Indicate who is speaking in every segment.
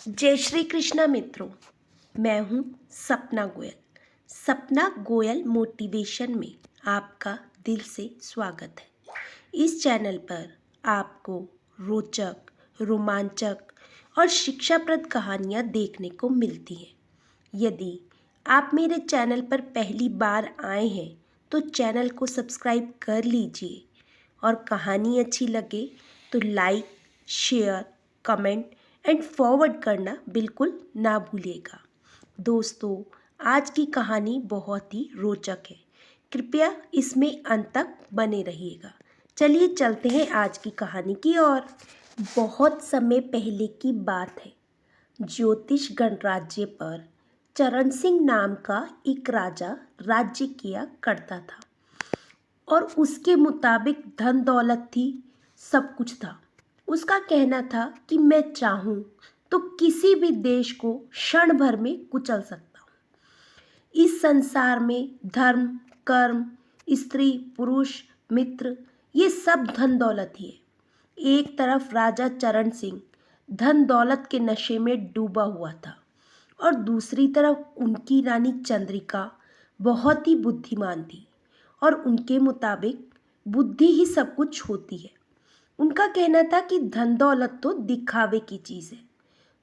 Speaker 1: जय श्री कृष्णा मित्रों। मैं हूँ सपना गोयल। सपना गोयल मोटिवेशन में आपका दिल से स्वागत है। इस चैनल पर आपको रोचक, रोमांचक और शिक्षाप्रद कहानियाँ देखने को मिलती हैं। यदि आप मेरे चैनल पर पहली बार आए हैं तो चैनल को सब्सक्राइब कर लीजिए और कहानी अच्छी लगे तो like, share, comment and forward करना बिल्कुल ना भूलिएगा। दोस्तों, आज की कहानी बहुत ही रोचक है। कृपया इसमें अंत तक बने रहिएगा। चलिए चलते हैं आज की कहानी की ओर। बहुत समय पहले की बात है। ज्योतिष गणराज्य पर चरण सिंह नाम का एक राजा राज्य किया करता था और उसके मुताबिक धन दौलत थी, सब कुछ था। उसका कहना था कि मैं चाहूँ तो किसी भी देश को क्षण भर में कुचल सकता हूँ। इस संसार में धर्म, कर्म, स्त्री, पुरुष, मित्र, ये सब धन दौलत ही है। एक तरफ राजा चरण सिंह धन दौलत के नशे में डूबा हुआ था और दूसरी तरफ उनकी रानी चंद्रिका बहुत ही बुद्धिमान थी और उनके मुताबिक बुद्धि ही सब कुछ होती है। उनका कहना था कि धन दौलत तो दिखावे की चीज़ है।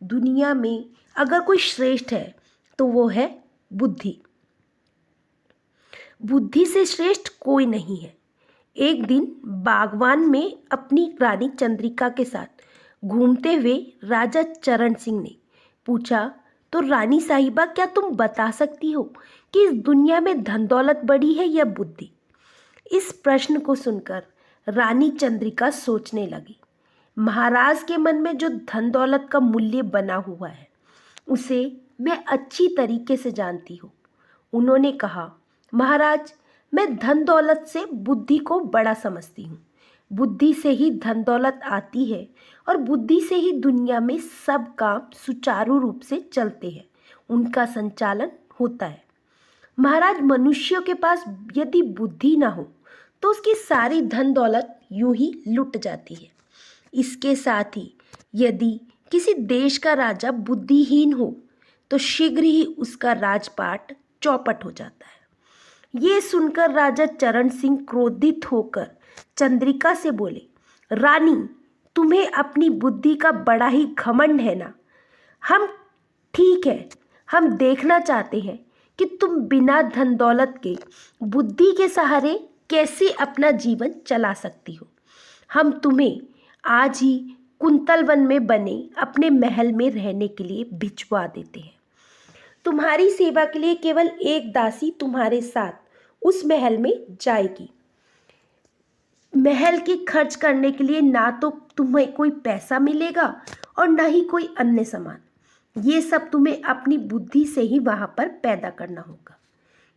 Speaker 1: दुनिया में अगर कोई श्रेष्ठ है तो वो है बुद्धि। बुद्धि से श्रेष्ठ कोई नहीं है। एक दिन बागवान में अपनी रानी चंद्रिका के साथ घूमते हुए राजा चरण सिंह ने पूछा, तो रानी साहिबा, क्या तुम बता सकती हो कि इस दुनिया में धन दौलत बड़ी है या बुद्धि? इस प्रश्न को सुनकर रानी चंद्रिका सोचने लगी। महाराज के मन में जो धन दौलत का मूल्य बना हुआ है उसे मैं अच्छी तरीके से जानती हूँ। उन्होंने कहा, महाराज, मैं धन दौलत से बुद्धि को बड़ा समझती हूँ। बुद्धि से ही धन दौलत आती है और बुद्धि से ही दुनिया में सब काम सुचारू रूप से चलते हैं, उनका संचालन होता है। महाराज, मनुष्यों के पास यदि बुद्धि ना हो तो उसकी सारी धन दौलत यूं ही लुट जाती है। इसके साथ ही यदि किसी देश का राजा बुद्धिहीन हो तो शीघ्र ही उसका राजपाट चौपट हो जाता है। ये सुनकर राजा चरण सिंह क्रोधित होकर चंद्रिका से बोले, रानी, तुम्हें अपनी बुद्धि का बड़ा ही घमंड है ना। ठीक है, हम देखना चाहते हैं कि तुम बिना धन दौलत के बुद्धि के सहारे कैसे अपना जीवन चला सकती हो। हम तुम्हें आज ही कुंतल वन में बने अपने महल में रहने के लिए भिजवा देते हैं। तुम्हारी सेवा के लिए केवल एक दासी तुम्हारे साथ उस महल में जाएगी। महल की खर्च करने के लिए ना तो तुम्हें कोई पैसा मिलेगा और ना ही कोई अन्य सामान। ये सब तुम्हें अपनी बुद्धि से ही वहाँ पर पैदा करना होगा।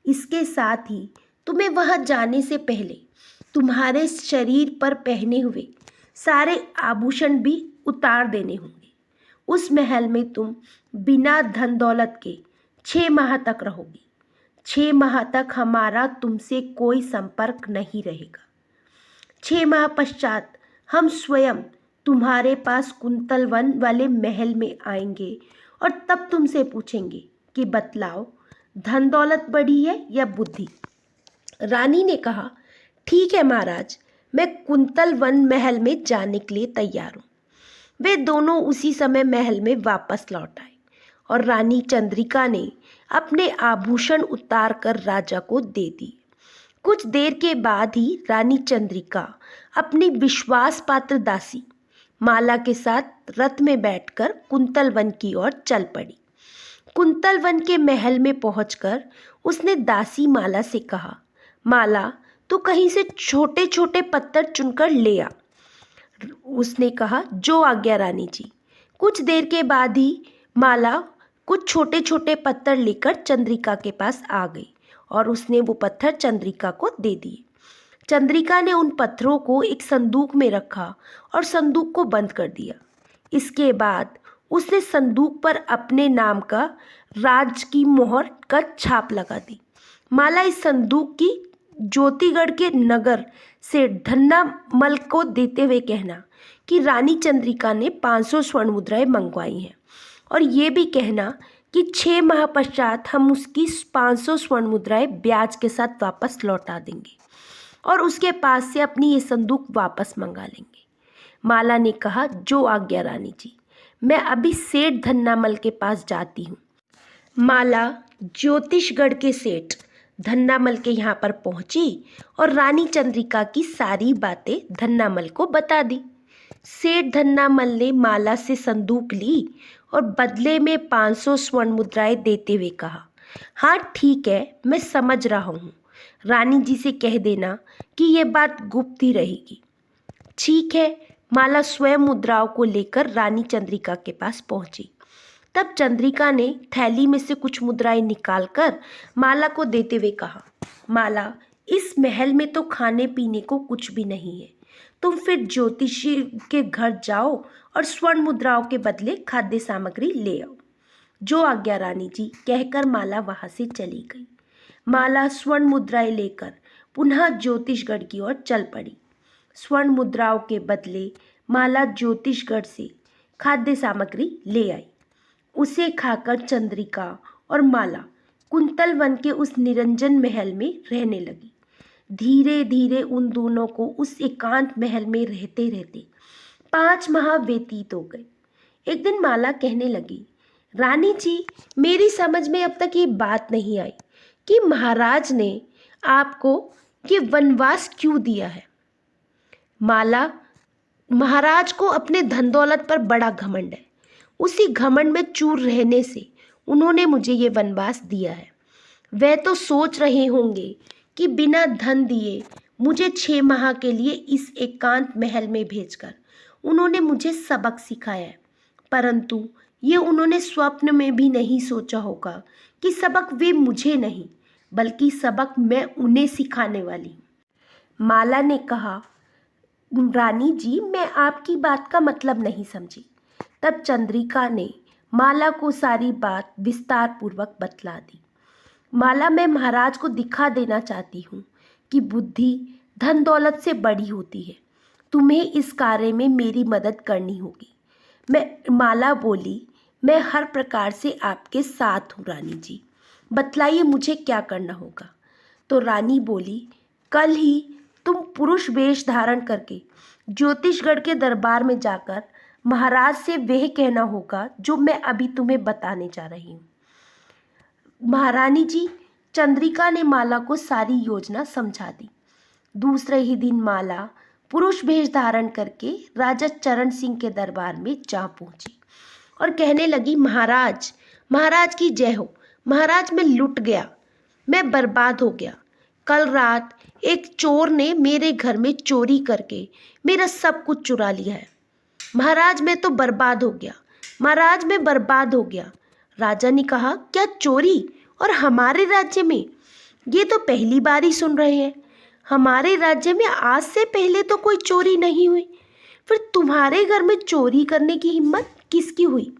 Speaker 1: इसके साथ ही तुम्हें वहाँ जाने से पहले तुम्हारे शरीर पर पहने हुए सारे आभूषण भी उतार देने होंगे। उस महल में तुम बिना धन दौलत के 6 माह तक रहोगी। 6 माह तक हमारा तुमसे कोई संपर्क नहीं रहेगा। 6 माह पश्चात हम स्वयं तुम्हारे पास कुंतल वन वाले महल में आएंगे और तब तुमसे पूछेंगे कि बतलाओ, धन दौलत बड़ी है या बुद्धि? रानी ने कहा, ठीक है महाराज, मैं कुंतल वन महल में जाने के लिए तैयार हूँ। वे दोनों उसी समय महल में वापस लौट आए और रानी चंद्रिका ने अपने आभूषण उतार कर राजा को दे दिए। कुछ देर के बाद ही रानी चंद्रिका अपनी विश्वास पात्र दासी माला के साथ रथ में बैठकर कुंतल वन की ओर चल पड़ी। कुंतल वन के महल में पहुंचकर उसने दासी माला से कहा, माला, तू कहीं से छोटे छोटे पत्थर चुनकर ले आ। उसने कहा, जो आज्ञा रानी जी। कुछ देर के बाद ही माला कुछ छोटे छोटे पत्थर लेकर चंद्रिका के पास आ गई और उसने वो पत्थर चंद्रिका को दे दिए। चंद्रिका ने उन पत्थरों को एक संदूक में रखा और संदूक को बंद कर दिया। इसके बाद उसने संदूक पर अपने नाम का राज की मोहर का छाप लगा दी। माला, इस संदूक की ज्योतिगढ़ के नगर से धन्ना मल को देते हुए कहना कि रानी चंद्रिका ने 500 स्वर्ण मुद्राएं मंगवाई हैं और ये भी कहना कि 6 माह पश्चात हम उसकी 500 स्वर्ण मुद्राएं ब्याज के साथ वापस लौटा देंगे और उसके पास से अपनी ये संदूक वापस मंगा लेंगे। माला ने कहा, जो आज्ञा रानी जी, मैं अभी सेठ धन्नामल के पास जाती हूँ। माला ज्योतिषगढ़ के सेठ धन्नामल के यहाँ पर पहुंची और रानी चंद्रिका की सारी बातें धन्नामल को बता दी। सेठ धन्नामल ने माला से संदूक ली और बदले में 500 स्वर्ण मुद्राएं देते हुए कहा, हाँ ठीक है, मैं समझ रहा हूँ, रानी जी से कह देना कि ये बात गुप्त ही रहेगी। ठीक है। माला स्वयं मुद्राओं को लेकर रानी चंद्रिका के पास पहुंची। तब चंद्रिका ने थैली में से कुछ मुद्राएं निकालकर माला को देते हुए कहा, माला, इस महल में तो खाने पीने को कुछ भी नहीं है, तुम फिर ज्योतिषी के घर जाओ और स्वर्ण मुद्राओं के बदले खाद्य सामग्री ले आओ। जो आज्ञा रानी जी, कहकर माला वहां से चली गई। माला स्वर्ण मुद्राएं लेकर पुनः ज्योतिषगढ़ की ओर चल पड़ी। स्वर्ण मुद्राओं के बदले माला ज्योतिषगढ़ से खाद्य सामग्री ले आई। उसे खाकर चंद्रिका और माला कुंतल वन के उस निरंजन महल में रहने लगी। धीरे धीरे उन दोनों को उस एकांत महल में रहते रहते 5 माह व्यतीत हो गए। एक दिन माला कहने लगी, रानी जी, मेरी समझ में अब तक ये बात नहीं आई कि महाराज ने आपको ये वनवास क्यों दिया है। माला, महाराज को अपने धन दौलत पर बड़ा घमंड है। उसी घमंड में चूर रहने से उन्होंने मुझे ये वनवास दिया है। वह तो सोच रहे होंगे कि बिना धन दिए मुझे 6 माह के लिए इस एकांत महल में भेजकर उन्होंने मुझे सबक सिखाया है, परंतु ये उन्होंने स्वप्न में भी नहीं सोचा होगा कि सबक वे मुझे नहीं बल्कि सबक मैं उन्हें सिखाने वाली हूँ। माला ने कहा, रानी जी, मैं आपकी बात का मतलब नहीं समझी। तब चंद्रिका ने माला को सारी बात विस्तार पूर्वक बतला दी। माला, मैं महाराज को दिखा देना चाहती हूँ कि बुद्धि धन दौलत से बड़ी होती है। तुम्हें इस कार्य में मेरी मदद करनी होगी। माला बोली, मैं हर प्रकार से आपके साथ हूँ रानी जी, बतलाइए मुझे क्या करना होगा। तो रानी बोली, कल ही तुम पुरुष वेश धारण करके ज्योतिषगढ़ के दरबार में जाकर महाराज से वह कहना होगा जो मैं अभी तुम्हें बताने जा रही हूँ। महारानी जी, चंद्रिका ने माला को सारी योजना समझा दी। दूसरे ही दिन माला पुरुष वेश धारण करके राजा चरण सिंह के दरबार में जा पहुंची और कहने लगी, महाराज, महाराज की जय हो। महाराज, मैं लुट गया, मैं बर्बाद हो गया। कल रात एक चोर ने मेरे घर में चोरी करके मेरा सब कुछ चुरा लिया है। महाराज, मैं तो बर्बाद हो गया। महाराज, मैं बर्बाद हो गया। राजा ने कहा, क्या चोरी, और हमारे राज्य में? ये तो पहली बार ही सुन रहे हैं। हमारे राज्य में आज से पहले तो कोई चोरी नहीं हुई, फिर तुम्हारे घर में चोरी करने की हिम्मत किसकी हुई?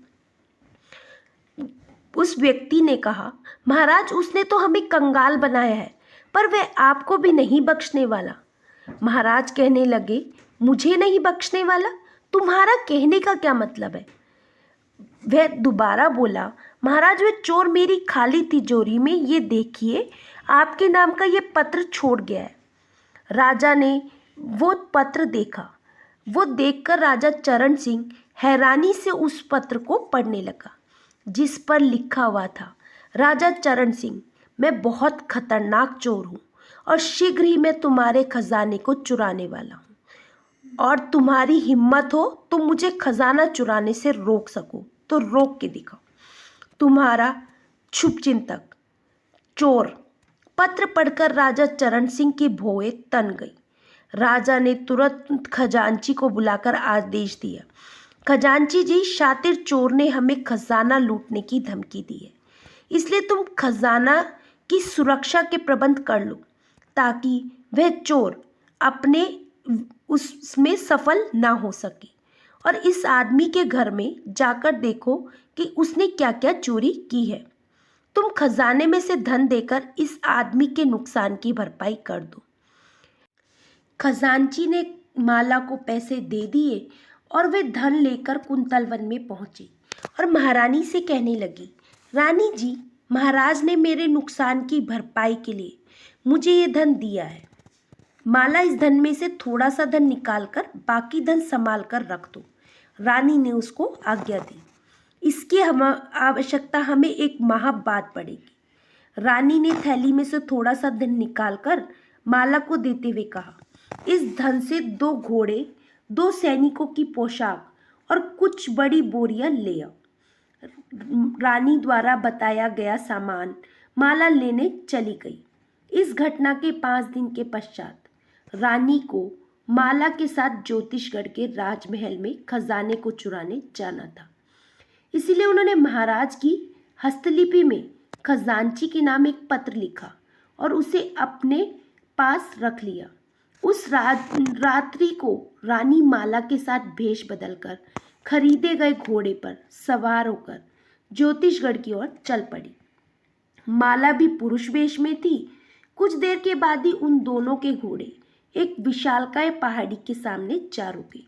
Speaker 1: उस व्यक्ति ने कहा, महाराज, उसने तो हमें कंगाल बनाया है, पर वह आपको भी नहीं बख्शने वाला। महाराज कहने लगे, मुझे नहीं बख्शने वाला? तुम्हारा कहने का क्या मतलब है? वह दोबारा बोला, महाराज, वह चोर मेरी खाली तिजोरी में, ये देखिए, आपके नाम का ये पत्र छोड़ गया है। राजा ने वो पत्र देखा। वो देखकर राजा चरण सिंह हैरानी से उस पत्र को पढ़ने लगा, जिस पर लिखा हुआ था, राजा चरण सिंह, मैं बहुत खतरनाक चोर हूँ और शीघ्र ही मैं तुम्हारे खजाने को चुराने वाला हूँ, और तुम्हारी हिम्मत हो तो मुझे खजाना चुराने से रोक सको तो रोक के दिखाओ। तुम्हारा शुभचिंतक, चोर। पत्र पढ़कर राजा चरण सिंह की भौएं तन गई। राजा ने तुरंत खजांची को बुलाकर आदेश दिया, खजांची जी, शातिर चोर ने हमें खजाना लूटने की धमकी दी है, इसलिए तुम खजाना की सुरक्षा के प्रबंध कर लो ताकि वह चोर अपने उसमें सफल ना हो सके, और इस आदमी के घर में जाकर देखो कि उसने क्या क्या चोरी की है। तुम खजाने में से धन देकर इस आदमी के नुकसान की भरपाई कर दो। खजांची ने माला को पैसे दे दिए और वे धन लेकर कुंतल वन में पहुंची और महारानी से कहने लगी, रानी जी, महाराज ने मेरे नुकसान की भरपाई के लिए मुझे ये धन दिया है। माला, इस धन में से थोड़ा सा धन निकाल कर बाकी धन संभाल कर रख दो। रानी ने उसको आज्ञा दी। इसकी हम आवश्यकता हमें एक माह बाद पड़ेगी। रानी ने थैली में से थोड़ा सा धन निकालकर माला को देते हुए कहा, इस धन से 2 घोड़े, 2 सैनिकों की पोशाक और कुछ बड़ी बोरियां ले आओ। रानी द्वारा बताया गया सामान माला लेने चली गई। इस घटना के 5 दिन के पश्चात रानी को माला के साथ ज्योतिषगढ़ के राजमहल में खजाने को चुराने जाना था। इसीलिए उन्होंने महाराज की हस्तलिपि में खजांची के नाम एक पत्र लिखा और उसे अपने पास रख लिया। उस रात्रि को रानी माला के साथ भेष बदलकर खरीदे गए घोड़े पर सवार होकर ज्योतिषगढ़ की ओर चल पड़ी। माला भी पुरुष वेश में थी। कुछ देर के बाद ही उन दोनों के घोड़े एक विशालकाय पहाड़ी के सामने जा रुके।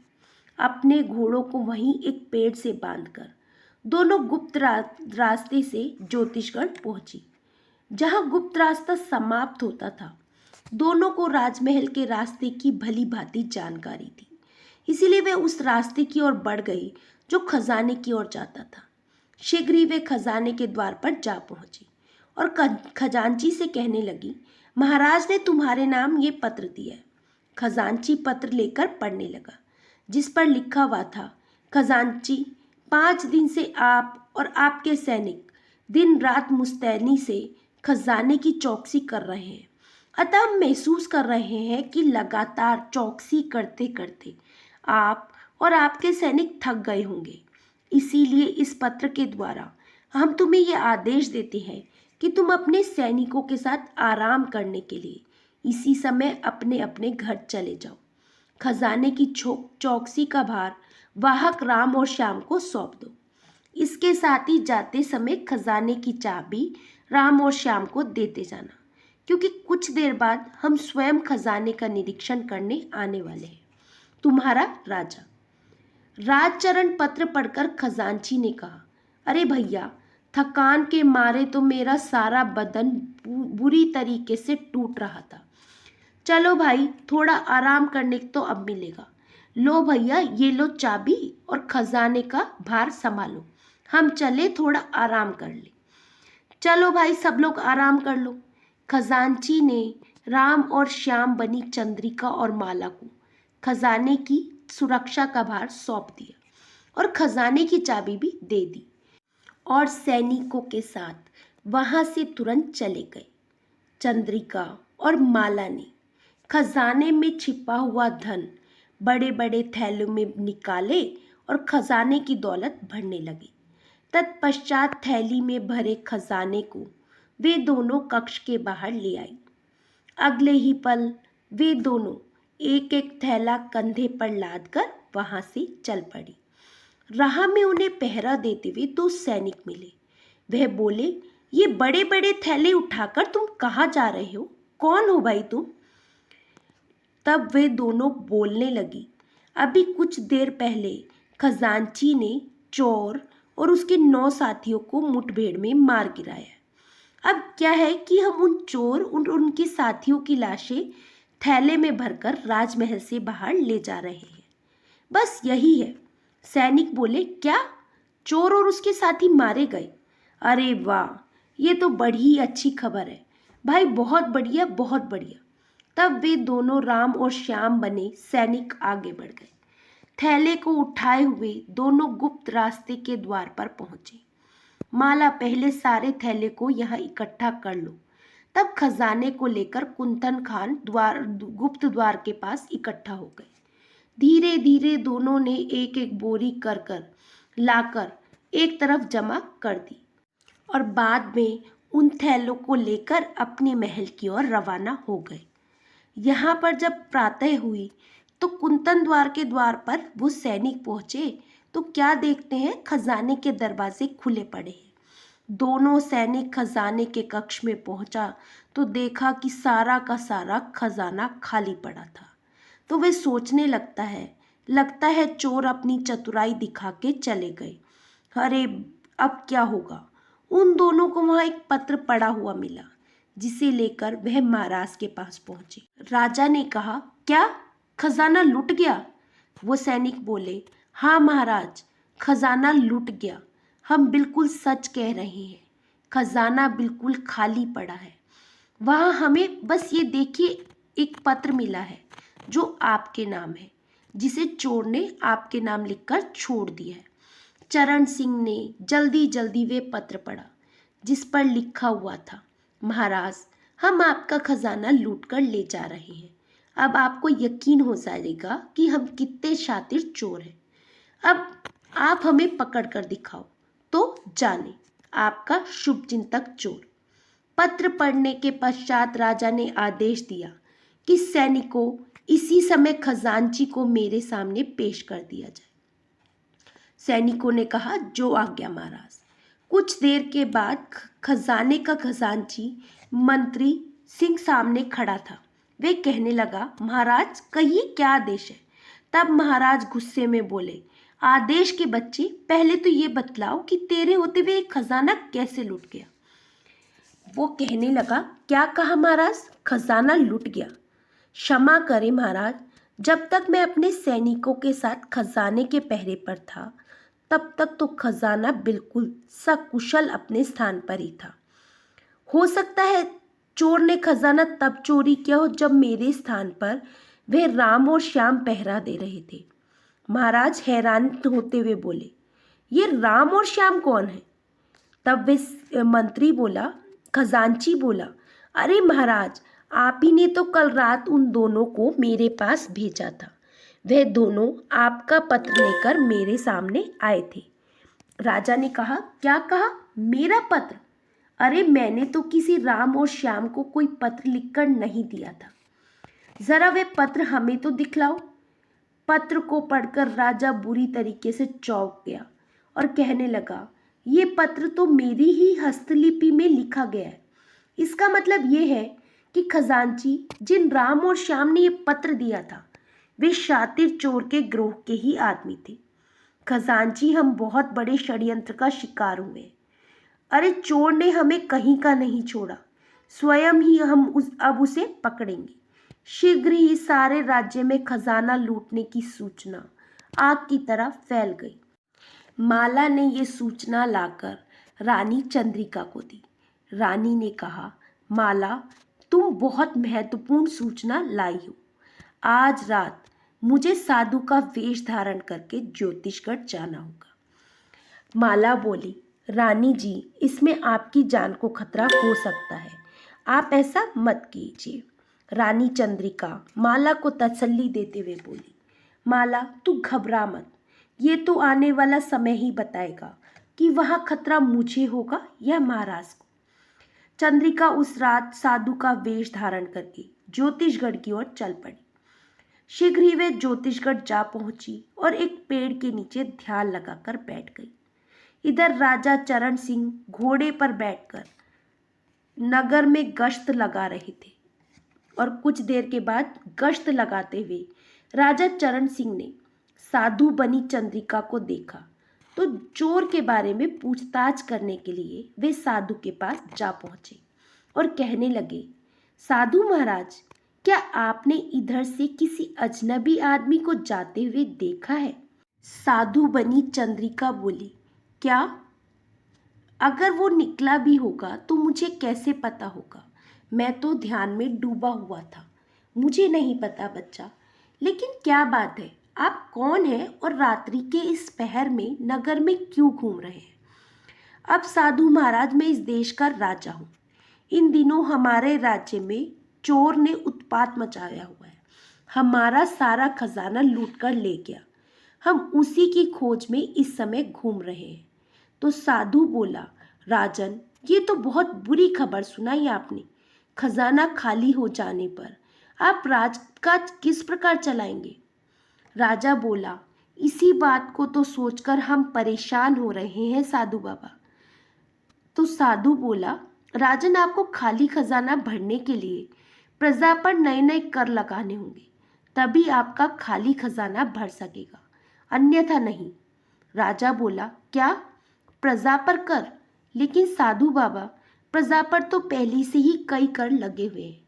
Speaker 1: अपने घोड़ों को वहीं एक पेड़ से बांधकर दोनों गुप्त रास्ते से ज्योतिषगढ़ पहुंची। जहां गुप्त रास्ता समाप्त होता था, दोनों को राजमहल के रास्ते की भली भांति जानकारी थी। इसीलिए वे उस रास्ते की ओर बढ़ गई जो खजाने की ओर जाता था। शीघ्र ही वे खजाने के द्वार पर जा पहुंची और खजांची से कहने लगी, महाराज ने तुम्हारे नाम ये पत्र दिया है। खजांची पत्र लेकर पढ़ने लगा, जिस पर लिखा हुआ था, खजांची, 5 दिन से आप और आपके सैनिक दिन रात मुस्तैदी से खजाने की चौकसी कर रहे हैं। अतः हम महसूस कर रहे हैं कि लगातार चौकसी करते करते आप और आपके सैनिक थक गए होंगे। इसीलिए इस पत्र के द्वारा हम तुम्हें यह आदेश देते हैं कि तुम अपने सैनिकों के साथ आराम करने के लिए इसी समय अपने अपने घर चले जाओ। खजाने की चौकसी का भार वाहक राम और श्याम को सौंप दो। इसके साथ ही जाते समय खजाने की चाबी राम और श्याम को देते जाना, क्योंकि कुछ देर बाद हम स्वयं खजाने का निरीक्षण करने आने वाले हैं। तुम्हारा राजा। राजचरण पत्र पढ़कर खजांची ने कहा, अरे भैया, थकान के मारे तो मेरा सारा बदन बुरी तरीके से टूट रहा था। चलो भाई, थोड़ा आराम करने तो अब मिलेगा। लो भैया, ये लो चाबी और खजाने का भार संभालो। हम चले थोड़ा आराम कर ले। चलो भाई, सब लोग आराम कर लो। खजांची ने राम और श्याम, बनी चंद्रिका और माला को खजाने की सुरक्षा का भार सौंप दिया और खजाने की चाबी भी दे दी और सैनिकों के साथ वहां से तुरंत चले गए। चंद्रिका और माला ने खजाने में छिपा हुआ धन बड़े बड़े थैलों में निकाले और खजाने की दौलत भरने लगे। तत्पश्चात थैली में भरे खजाने को वे दोनों कक्ष के बाहर ले आई। अगले ही पल वे दोनों एक एक थैला कंधे पर लादकर वहां से चल पड़ी। राह में उन्हें पहरा देते हुए 2 सैनिक मिले। वह बोले, ये बड़े बड़े थैले उठाकर तुम कहाँ जा रहे हो? कौन हो भाई तुम? तब वे दोनों बोलने लगी, अभी कुछ देर पहले खजांची ने चोर और उसके 9 साथियों को मुठभेड़ में मार गिराया। अब क्या है कि हम उन चोर और उनके साथियों की लाशें थैले में भरकर राजमहल से बाहर ले जा रहे हैं। बस यही है। सैनिक बोले, क्या? चोर और उसके साथी मारे गए? अरे वाह, ये तो बड़ी ही अच्छी खबर है भाई, बहुत बढ़िया, बहुत बढ़िया। तब वे दोनों राम और श्याम बने सैनिक आगे बढ़ गए। थैले को उठाए हुए दोनों गुप्त रास्ते के द्वार पर पहुंचे। माला, पहले सारे थैले को यहाँ इकट्ठा कर लो। तब खजाने को लेकर कुंतन खान गुप्त द्वार के पास इकट्ठा हो गए। धीरे धीरे दोनों ने एक एक बोरी कर कर लाकर एक तरफ जमा कर दी और बाद में उन थैलों को लेकर अपने महल की ओर रवाना हो गए। यहाँ पर जब प्रातः हुई तो कुंतन द्वार के द्वार पर वो सैनिक पहुँचे तो क्या देखते हैं, खजाने के दरवाजे खुले पड़े हैं। दोनों सैनिक खजाने के कक्ष में पहुंचा तो देखा कि सारा का सारा खजाना खाली पड़ा था। तो वे सोचने लगता है चोर अपनी चतुराई दिखा के चले गए। अरे अब क्या होगा? उन दोनों को वहां एक पत्र पड़ा हुआ मिला, जिसे लेकर वह महाराज के पास पहुंचे। राजा ने कहा, क्या खजाना लुट गया? वो सैनिक बोले, हाँ महाराज, खजाना लुट गया। हम बिल्कुल सच कह रहे हैं, खजाना बिल्कुल खाली पड़ा है। वहाँ हमें बस ये देखिए एक पत्र मिला है जो आपके नाम है, जिसे चोर ने आपके नाम लिखकर छोड़ दिया है। चरण सिंह ने जल्दी जल्दी वे पत्र पढ़ा, जिस पर लिखा हुआ था, महाराज, हम आपका खजाना लूट कर ले जा रहे हैं। अब आपको यकीन हो जाएगा कि हम कितने शातिर चोर हैं। अब आप हमें पकड़ कर दिखाओ तो जाने, आपका शुभचिंतक चोर। पत्र पढ़ने के पश्चात राजा ने आदेश दिया कि सैनिकों, इसी समय खजांची को मेरे सामने पेश कर दिया जाए। सैनिकों ने कहा, जो आज्ञा महाराज। कुछ देर के बाद खजाने का खजांची मंत्री सिंह सामने खड़ा था। वे कहने लगा, महाराज, कहिए क्या आदेश है? तब महाराज गुस्से में बोले, आदेश के बच्चे, पहले तो ये बतलाओ कि तेरे होते हुए एक खजाना कैसे लुट गया? वो कहने लगा, क्या कहा महाराज? खजाना लुट गया? क्षमा करें महाराज, जब तक मैं अपने सैनिकों के साथ खजाने के पहरे पर था, तब तक तो खजाना बिल्कुल सकुशल अपने स्थान पर ही था। हो सकता है चोर ने खजाना तब चोरी किया हो जब मेरे स्थान पर वे राम और श्याम पहरा दे रहे थे। महाराज हैरान होते हुए बोले, ये राम और श्याम कौन है? तब वे मंत्री बोला, खजांची बोला, अरे महाराज, आप ही ने तो कल रात उन दोनों को मेरे पास भेजा था। वह दोनों आपका पत्र लेकर मेरे सामने आए थे। राजा ने कहा, क्या कहा? मेरा पत्र? अरे मैंने तो किसी राम और श्याम को कोई पत्र लिखकर नहीं दिया था। जरा वे पत्र हमें तो दिखलाओ। पत्र को पढ़कर राजा बुरी तरीके से चौंक गया और कहने लगा, ये पत्र तो मेरी ही हस्तलिपि में लिखा गया है। इसका मतलब ये है कि खजांची, जिन राम और श्याम ने ये पत्र दिया था, वे शातिर चोर के ग्रोह के ही आदमी थे। खजांची, हम बहुत बड़े षड्यंत्र का शिकार हुए। अरे चोर ने हमें कहीं का नहीं छोड़ा, स्वयं ही हम अब उसे पकड़ेंगे। शीघ्र ही सारे राज्य में खजाना लूटने की सूचना आग की तरह फैल गई। माला ने ये सूचना लाकर रानी चंद्रिका को दी। रानी ने कहा, माला, तुम बहुत महत्वपूर्ण सूचना लाई हो। आज रात मुझे साधु का वेश धारण करके ज्योतिषगढ़ जाना होगा। माला बोली, रानी जी, इसमें आपकी जान को खतरा हो सकता है, आप ऐसा मत कीजिए। रानी चंद्रिका माला को तसल्ली देते हुए बोली, माला, तू घबरा मत, ये तो आने वाला समय ही बताएगा कि वहाँ खतरा मुझे होगा या महाराज को। चंद्रिका उस रात साधु का वेश धारण करके ज्योतिषगढ़ की ओर चल पड़ी। शीघ्र ही वे ज्योतिषगढ़ जा पहुंची और एक पेड़ के नीचे ध्यान लगाकर बैठ गई। इधर राजा चरण सिंह घोड़े पर बैठकर नगर में गश्त लगा रहे थे और कुछ देर के बाद गश्त लगाते हुए राजा चरण सिंह ने साधु बनी चंद्रिका को देखा तो चोर के बारे में पूछताछ करने के लिए वे साधु के पास जा पहुंचे और कहने लगे, साधु महाराज, क्या आपने इधर से किसी अजनबी आदमी को जाते हुए देखा है? साधु बनी चंद्रिका बोली, क्या? अगर वो निकला भी होगा तो मुझे कैसे पता होगा? मैं तो ध्यान में डूबा हुआ था, मुझे नहीं पता बच्चा। लेकिन क्या बात है, आप कौन हैं और रात्रि के इस पहर में नगर में क्यों घूम रहे हैं? अब साधु महाराज, मैं इस देश का राजा हूँ। इन दिनों हमारे राज्य में चोर ने उत्पात मचाया हुआ है, हमारा सारा खजाना लूट कर ले गया। हम उसी की खोज में इस समय घूम रहे हैं। तो साधु बोला, राजन, ये तो बहुत बुरी खबर सुनाई आपने। खजाना खाली हो जाने पर आप राजकाज किस प्रकार चलाएंगे? राजा बोला, इसी बात को तो सोचकर हम परेशान हो रहे हैं साधु बाबा। तो साधु बोला, राजन, आपको खाली खजाना भरने के लिए प्रजा पर नए नए कर लगाने होंगे, तभी आपका खाली खजाना भर सकेगा, अन्यथा नहीं। राजा बोला, क्या? प्रजा पर कर? लेकिन साधु बाबा, प्रजा पर तो पहले से ही कई कर लगे हुए हैं,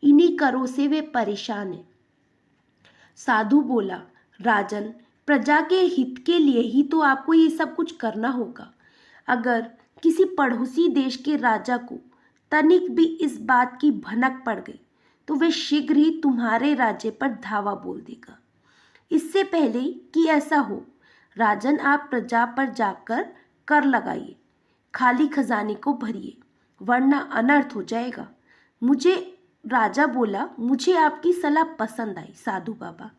Speaker 1: इन्हीं करों से वे परेशान हैं। साधु बोला, राजन, प्रजा के हित के लिए ही तो आपको ये सब कुछ करना होगा। अगर किसी पड़ोसी देश के राजा को तनिक भी इस बात की भनक पड़ गई तो वे शीघ्र ही तुम्हारे राज्य पर धावा बोल देगा। इससे पहले कि ऐसा हो, राजन, आप प्रजा पर जाकर कर लगाइए, खाली खजाने को भरिए, वरना अनर्थ हो जाएगा। राजा बोला, मुझे आपकी सलाह पसंद आई साधु बाबा।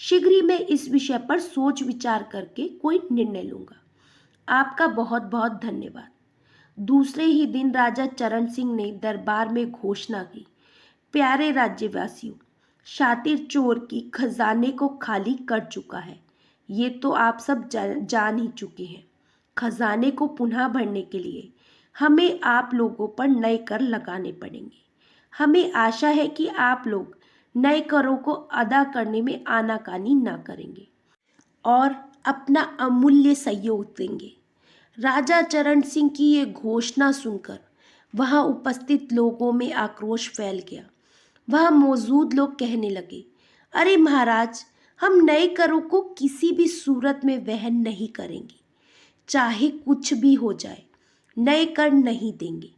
Speaker 1: शीघ्र ही मैं इस विषय पर सोच विचार करके कोई निर्णय लूंगा। आपका बहुत बहुत धन्यवाद। दूसरे ही दिन राजा चरण सिंह ने दरबार में घोषणा की, प्यारे राज्यवासियों, शातिर चोर की खजाने को खाली कर चुका है। ये तो आप सब जान ही चुके हैं। खजाने को पुनः भरने के लिए हमें आप लोगों पर नए कर लगाने पड़ेंगे। हमें आशा है कि आप लोग नए करों को अदा करने में आनाकानी ना करेंगे और अपना अमूल्य सहयोग देंगे। राजा चरण सिंह की ये घोषणा सुनकर वहां उपस्थित लोगों में आक्रोश फैल गया। वहां मौजूद लोग कहने लगे, अरे महाराज, हम नए करों को किसी भी सूरत में वहन नहीं करेंगे, चाहे कुछ भी हो जाए, नए कर नहीं देंगे।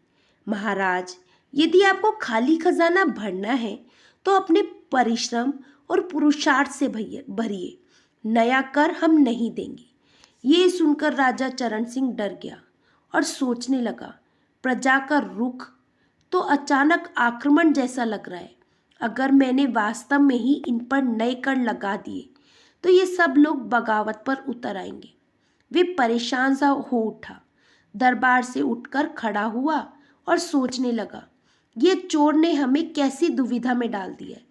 Speaker 1: महाराज, यदि आपको खाली खजाना भरना है तो अपने परिश्रम और पुरुषार्थ से भरिए, नया कर हम नहीं देंगे। ये सुनकर राजा चरण सिंह डर गया और सोचने लगा, प्रजा का रुख तो अचानक आक्रमण जैसा लग रहा है। अगर मैंने वास्तव में ही इन पर नए कर लगा दिए तो ये सब लोग बगावत पर उतर आएंगे। वे परेशान सा हो उठा, दरबार से उठकर खड़ा हुआ और सोचने लगा, ये चोर ने हमें कैसी दुविधा में डाल दिया है।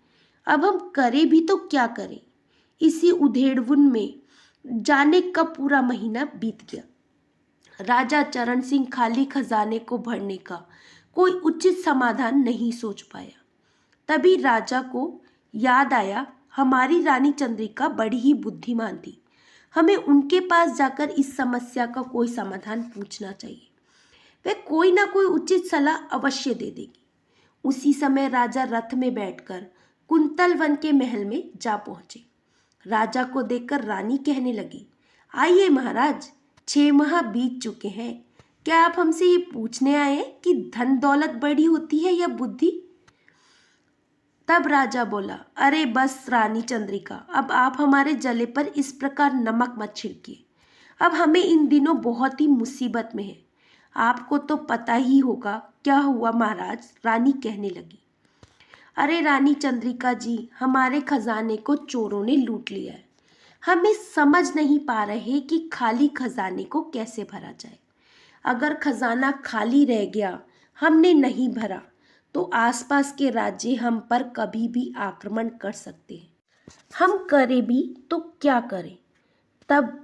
Speaker 1: अब हम करें भी तो क्या करें। इसी उधेड़बुन में जाने कब पूरा महीना बीत गया। राजा चरण सिंह खाली खजाने को भरने का कोई उचित समाधान नहीं सोच पाया। तभी राजा को याद आया, हमारी रानी चंद्रिका बड़ी ही बुद्धिमान थी, हमें उनके पास जाकर इस समस्या का कोई समाधान पूछना चाहिए। वे कोई ना कोई उचित सलाह अवश्य दे देगी। उसी समय राजा रथ में बैठकर कुंतल वन के महल में जा पहुंचे। राजा को देखकर रानी कहने लगी, आइए महाराज, 6 माह बीत चुके हैं, क्या आप हमसे ये पूछने आए हैं कि धन दौलत बड़ी होती है या बुद्धि? तब राजा बोला, अरे बस रानी चंद्रिका, अब आप हमारे जले पर इस प्रकार नमक मत छिड़किए। अब हमें इन दिनों बहुत ही मुसीबत में है। आपको तो पता ही होगा क्या हुआ महाराज। रानी कहने लगी, अरे रानी चंद्रिका जी, हमारे खजाने को चोरों ने लूट लिया है। हमें समझ नहीं पा रहे कि खाली खजाने को कैसे भरा जाए। अगर खजाना खाली रह गया, हमने नहीं भरा, तो आसपास के राज्य हम पर कभी भी आक्रमण कर सकते हैं। हम करें भी तो क्या करें? तब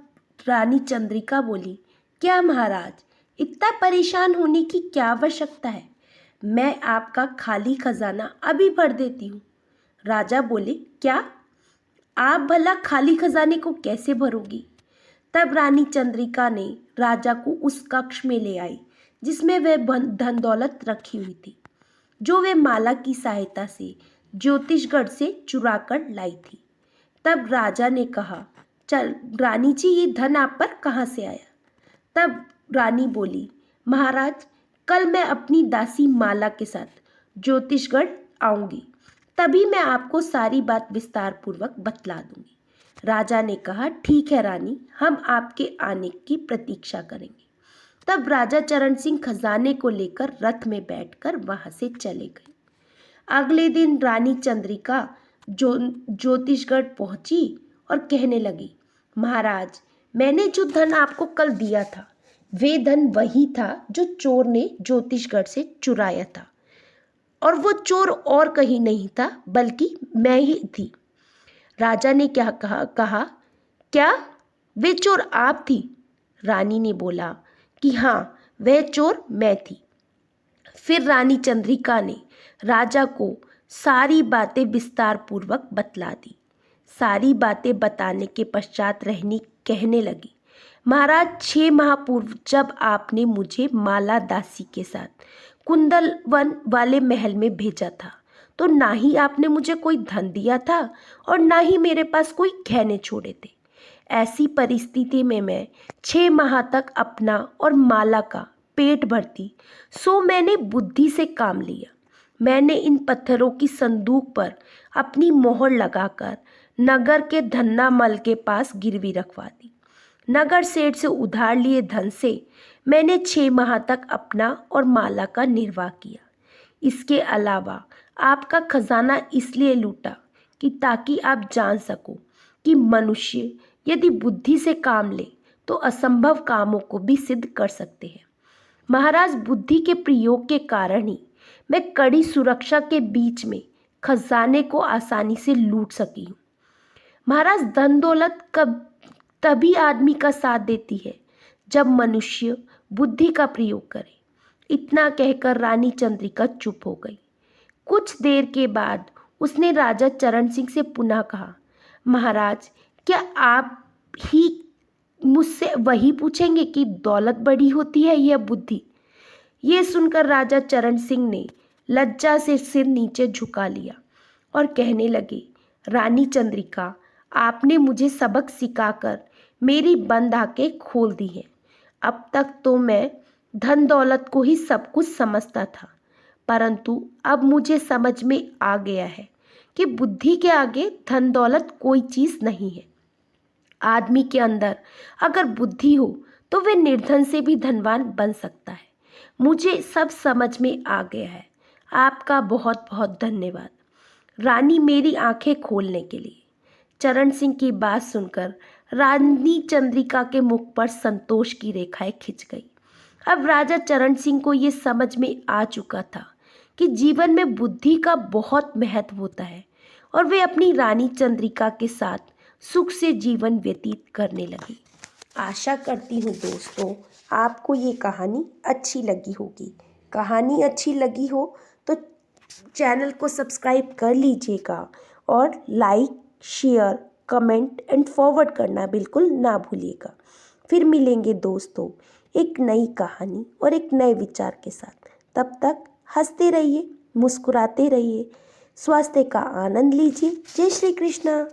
Speaker 1: रानी चंद्रिका बोली, क्या महाराज, इतना परेशान होने की क्या आवश्यकता है? मैं आपका खाली खजाना अभी भर देती हूँ। राजा बोले, क्या? आप भला खाली खजाने को कैसे भरोगी? तब रानी चंद्रिका ने राजा को उस कक्ष में ले आई जिसमें वह धन दौलत रखी हुई थी, जो वे माला की सहायता से ज्योतिषगढ़ से चुरा कर लाई थी। तब राजा ने कहा, चल रानी जी, ये धन आप पर कहाँ से आया? तब रानी बोली, महाराज, कल मैं अपनी दासी माला के साथ ज्योतिषगढ़ आऊंगी, तभी मैं आपको सारी बात विस्तार पूर्वक बतला दूंगी। राजा ने कहा, ठीक है रानी, हम आपके आने की प्रतीक्षा करेंगे। तब राजा चरण सिंह खजाने को लेकर रथ में बैठकर वहां से चले गए। अगले दिन रानी चंद्रिका ज्योतिषगढ़ पहुंची और कहने लगी, महाराज, मैंने जो धन आपको कल दिया था, वे धन वही था जो चोर ने ज्योतिषगढ़ से चुराया था, और वो चोर और कहीं नहीं था बल्कि मैं ही थी। राजा ने क्या कहा, क्या वे चोर आप थी? रानी ने बोला कि हाँ, वह चोर मैं थी। फिर रानी चंद्रिका ने राजा को सारी बातें विस्तार पूर्वक बतला दी। सारी बातें बताने के पश्चात रहनी कहने लगी, महाराज, 6 माह पूर्व जब आपने मुझे माला दासी के साथ कुंदलवन वाले महल में भेजा था, तो ना ही आपने मुझे कोई धन दिया था और ना ही मेरे पास कोई गहने छोड़े थे। ऐसी परिस्थिति में मैं 6 माह तक अपना और माला का पेट भरती, सो मैंने बुद्धि से काम लिया। मैंने इन पत्थरों की संदूक पर अपनी मोहर लगाकर नगर के धन्नामल के पास गिरवी रखवा दी। नगर सेठ से उधार लिए धन से मैंने 6 माह तक अपना और माला का निर्वाह किया। इसके अलावा आपका खजाना इसलिए लूटा कि ताकि आप जान सको कि मनुष्य यदि बुद्धि से काम ले तो असंभव कामों को भी सिद्ध कर सकते हैं। महाराज, बुद्धि के प्रयोग के कारण ही मैं कड़ी सुरक्षा के बीच में खजाने को आसानी से लूट सकी हूँ। महाराज, धन दौलत कब तभी आदमी का साथ देती है जब मनुष्य बुद्धि का प्रयोग करे। इतना कहकर रानी चंद्रिका चुप हो गई। कुछ देर के बाद उसने राजा चरण सिंह से पुनः कहा, महाराज, क्या आप ही मुझसे वही पूछेंगे कि दौलत बड़ी होती है या बुद्धि? ये सुनकर राजा चरण सिंह ने लज्जा से सिर नीचे झुका लिया और कहने लगे, रानी चंद्रिका, आपने मुझे सबक सिखाकर मेरी बंद आंखें खोल दी हैं। अब तक तो मैं धन दौलत को ही सब कुछ समझता था, परंतु अब मुझे समझ में आ गया है कि बुद्धि के आगे धन दौलत कोई चीज़ नहीं है। आदमी के अंदर अगर बुद्धि हो तो वह निर्धन से भी धनवान बन सकता है। मुझे सब समझ में आ गया है। आपका बहुत बहुत धन्यवाद रानी, मेरी आंखें खोलने के लिए। चरण सिंह की बात सुनकर रानी चंद्रिका के मुख पर संतोष की रेखाएं खिंच गई। अब राजा चरण सिंह को ये समझ में आ चुका था कि जीवन में बुद्धि का बहुत महत्व होता है और वे अपनी रानी चंद्रिका के साथ सुख से जीवन व्यतीत करने लगे। आशा करती हूँ दोस्तों आपको ये कहानी अच्छी लगी होगी। कहानी अच्छी लगी हो तो चैनल को सब्सक्राइब कर लीजिएगा और like, share, comment and forward करना बिल्कुल ना भूलिएगा। फिर मिलेंगे दोस्तों एक नई कहानी और एक नए विचार के साथ। तब तक हंसते रहिए, मुस्कुराते रहिए, स्वास्थ्य का आनंद लीजिए। जय श्री कृष्णा।